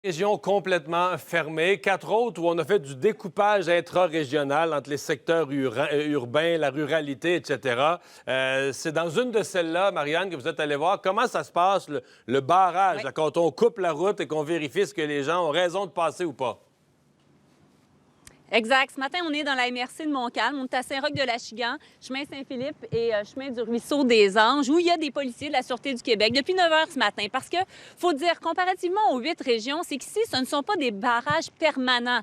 Régions complètement fermées, 4 autres où on a fait du découpage intra-régional entre les secteurs urbains, la ruralité, etc. C'est dans une de celles-là, Marianne, que vous êtes allée voir. Comment ça se passe, le barrage, là, quand on coupe la route et qu'on vérifie ce que les gens ont raison de passer ou pas? Exact. Ce matin, on est dans la MRC de Montcalm. On est à Saint-Roch-de-l'Achigan, chemin Saint-Philippe et chemin du Ruisseau des Anges, où il y a des policiers de la Sûreté du Québec depuis 9 heures ce matin. Parce que, faut dire, comparativement aux 8 régions, c'est qu'ici, ce ne sont pas des barrages permanents.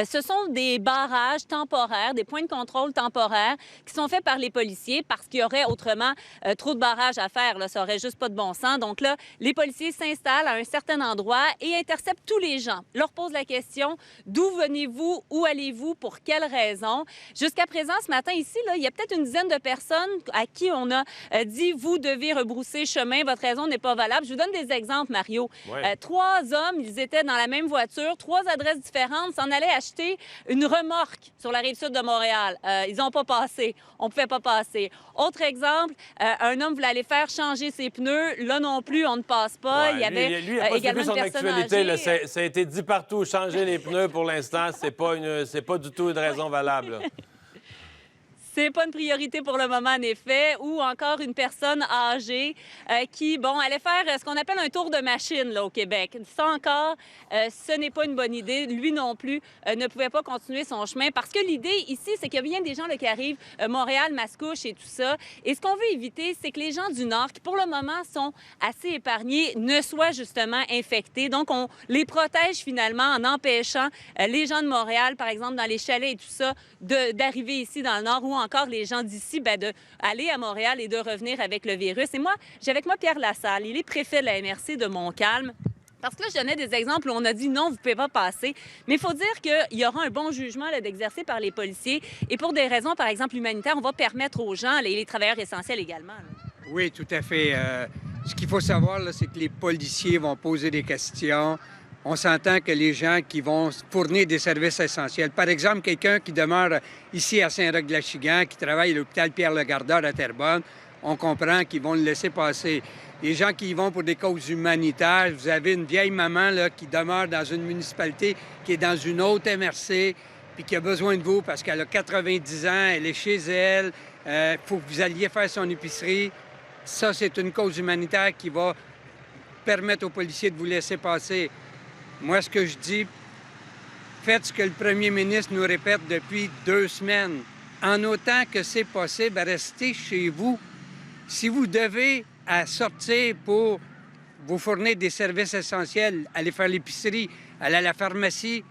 Ce sont des barrages temporaires, des points de contrôle temporaires qui sont faits par les policiers parce qu'il y aurait autrement trop de barrages à faire. Là. Ça aurait juste pas de bon sens. Donc là, les policiers s'installent à un certain endroit et interceptent tous les gens. Leur posent la question, d'où venez-vous, où allez-vous, pour quelles raisons? Jusqu'à présent, ce matin, ici, là, il y a peut-être une dizaine de personnes à qui on a dit « Vous devez rebrousser chemin, votre raison n'est pas valable ». Je vous donne des exemples, Mario. Ouais. 3 hommes, ils étaient dans la même voiture, 3 adresses différentes, s'en allaient acheter une remorque sur la rive-sud de Montréal. Ils n'ont pas passé. On ne pouvait pas passer. Autre exemple, un homme voulait aller faire changer ses pneus. Là non plus, on ne passe pas. Ouais, Il y avait lui, il a pas également suivi une son personne actualité. Là. âgée. Ça a été dit partout. Changer les pneus, pour l'instant, c'est pas du tout une raison valable. Là. C'est pas une priorité pour le moment, en effet. Ou encore une personne âgée qui, bon, allait faire ce qu'on appelle un tour de machine, là, au Québec. Ça encore, ce n'est pas une bonne idée. Lui non plus ne pouvait pas continuer son chemin parce que l'idée ici, c'est qu'il y a bien des gens là, qui arrivent, Montréal, Mascouche et tout ça. Et ce qu'on veut éviter, c'est que les gens du Nord, qui pour le moment sont assez épargnés, ne soient justement infectés. Donc, on les protège finalement en empêchant les gens de Montréal, par exemple, dans les chalets et tout ça, d'arriver ici dans le Nord ou encore les gens d'ici, d'aller à Montréal et de revenir avec le virus. Et moi, j'ai avec moi Pierre Lassalle. Il est préfet de la MRC de Montcalm. Parce que là, je donnais des exemples où on a dit non, vous ne pouvez pas passer. Mais il faut dire qu'il y aura un bon jugement d'exercer par les policiers. Et pour des raisons, par exemple, humanitaires, on va permettre aux gens, les travailleurs essentiels également. Là. Oui, tout à fait. Ce qu'il faut savoir, c'est que les policiers vont poser des questions. On s'entend que les gens qui vont fournir des services essentiels, par exemple, quelqu'un qui demeure ici à Saint-Roch-de-l'Achigan, qui travaille à l'hôpital Pierre-Legardeur à Terrebonne, on comprend qu'ils vont le laisser passer. Les gens qui y vont pour des causes humanitaires, vous avez une vieille maman là, qui demeure dans une municipalité, qui est dans une autre MRC, puis qui a besoin de vous parce qu'elle a 90 ans, elle est chez elle, il faut que vous alliez faire son épicerie. Ça, c'est une cause humanitaire qui va permettre aux policiers de vous laisser passer. Moi, ce que je dis, faites ce que le premier ministre nous répète depuis 2 semaines. En autant que c'est possible, restez chez vous. Si vous devez sortir pour vous fournir des services essentiels, aller faire l'épicerie, aller à la pharmacie,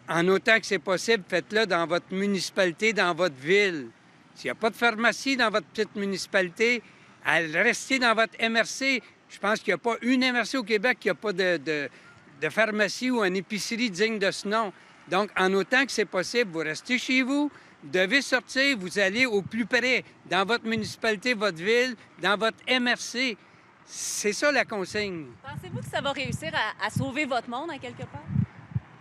en autant que c'est possible, faites-le dans votre municipalité, dans votre ville. S'il n'y a pas de pharmacie dans votre petite municipalité, restez dans votre MRC. Je pense qu'il n'y a pas une MRC au Québec qui n'a pas de pharmacie ou une épicerie digne de ce nom. Donc, en autant que c'est possible, vous restez chez vous, vous devez sortir, vous allez au plus près, dans votre municipalité, votre ville, dans votre MRC. C'est ça la consigne. Pensez-vous que ça va réussir à sauver votre monde, à quelque part?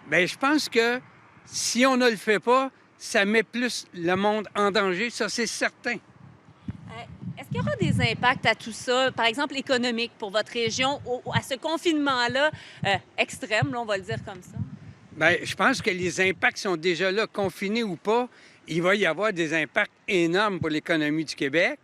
Bien, je pense que si on ne le fait pas, ça met plus le monde en danger, ça c'est certain. Est-ce qu'il y aura des impacts à tout ça, par exemple économiques pour votre région, à ce confinement-là extrême, là, on va le dire comme ça? Bien, je pense que les impacts sont déjà là, confinés ou pas. Il va y avoir des impacts énormes pour l'économie du Québec.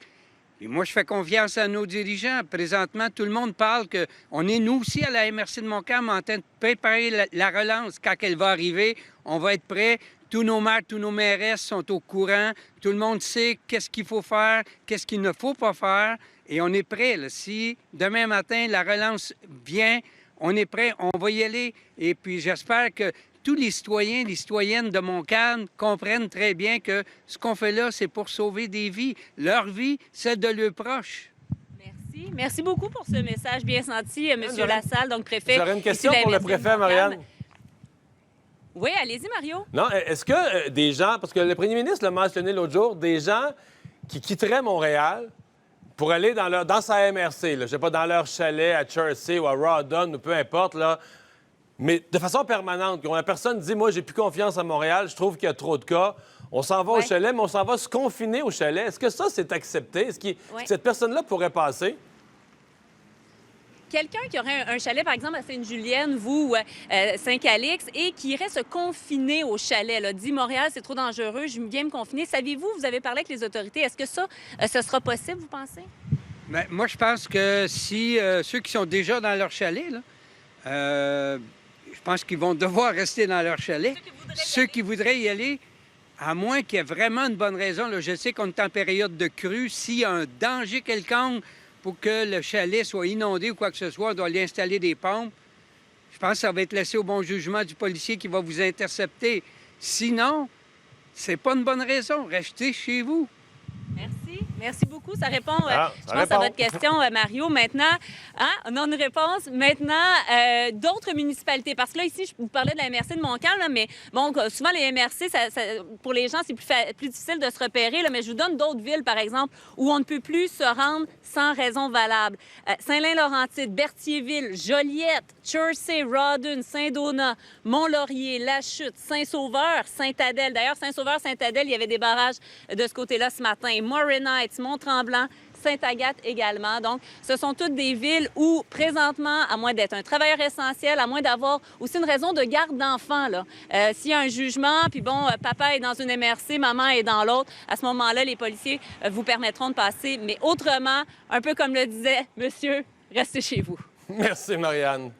Et moi, je fais confiance à nos dirigeants. Présentement, tout le monde parle qu'on est, nous aussi, à la MRC de Montcalm, en train de préparer la relance. Quand elle va arriver, on va être prêts. Tous nos maires, tous nos mairesses sont au courant. Tout le monde sait qu'est-ce qu'il faut faire, qu'est-ce qu'il ne faut pas faire. Et on est prêt. Là. Si demain matin, la relance vient, on est prêt, on va y aller. Et puis, j'espère que tous les citoyens, les citoyennes de Montcalm comprennent très bien que ce qu'on fait là, c'est pour sauver des vies. Leur vie, celle de leurs proches. Merci. Merci beaucoup pour ce message bien senti, M. Lassalle, donc préfet. J'aurais une question pour le préfet, Marianne. Oui, allez-y, Mario. Non, est-ce que des gens, parce que le premier ministre l'a mentionné l'autre jour, des gens qui quitteraient Montréal pour aller dans sa MRC, là, je sais pas, dans leur chalet à Chertsey ou à Rawdon ou peu importe, là, mais de façon permanente, quand la personne dit « Moi, j'ai plus confiance à Montréal, je trouve qu'il y a trop de cas », on s'en va au chalet, mais on s'en va se confiner au chalet. Est-ce que ça, c'est accepté? Est-ce que cette personne-là pourrait passer? Quelqu'un qui aurait un chalet, par exemple, à Sainte-Julienne, vous, Saint-Calix, et qui irait se confiner au chalet, là, dit Montréal, c'est trop dangereux, je viens me confiner. Savez-vous, vous avez parlé avec les autorités, est-ce que ça, ce sera possible, vous pensez? Bien, moi, je pense que si ceux qui sont déjà dans leur chalet, là, je pense qu'ils vont devoir rester dans leur chalet. Ceux qui voudraient y aller, à moins qu'il y ait vraiment une bonne raison. Là, je sais qu'on est en période de crue. S'il y a un danger quelconque pour que le chalet soit inondé ou quoi que ce soit, on doit y installer des pompes. Je pense que ça va être laissé au bon jugement du policier qui va vous intercepter. Sinon, c'est pas une bonne raison. Restez chez vous. Merci. Merci beaucoup. Ça répond, ça je pense, répond. à votre question, Mario. Maintenant, on a une réponse. Maintenant, d'autres municipalités. Parce que là, ici, je vous parlais de la MRC de Montcalm, là, mais bon, souvent, les MRC, pour les gens, c'est plus difficile de se repérer. Là, mais je vous donne d'autres villes, par exemple, où on ne peut plus se rendre sans raison valable. Saint-Lin-Laurentide, Berthierville, Joliette, Chersey, Rawdon, Saint-Donat, Mont-Laurier, La Chute, Saint-Sauveur, Saint-Adèle. D'ailleurs, Saint-Sauveur, Saint-Adèle, il y avait des barrages de ce côté-là ce matin. Morin Heights, Mont-Tremblant, Sainte-Agathe également. Donc, ce sont toutes des villes où, présentement, à moins d'être un travailleur essentiel, à moins d'avoir aussi une raison de garde d'enfants, là. S'il y a un jugement, puis bon, papa est dans une MRC, maman est dans l'autre, à ce moment-là, les policiers vous permettront de passer. Mais autrement, un peu comme le disait monsieur, restez chez vous. Merci, Marianne.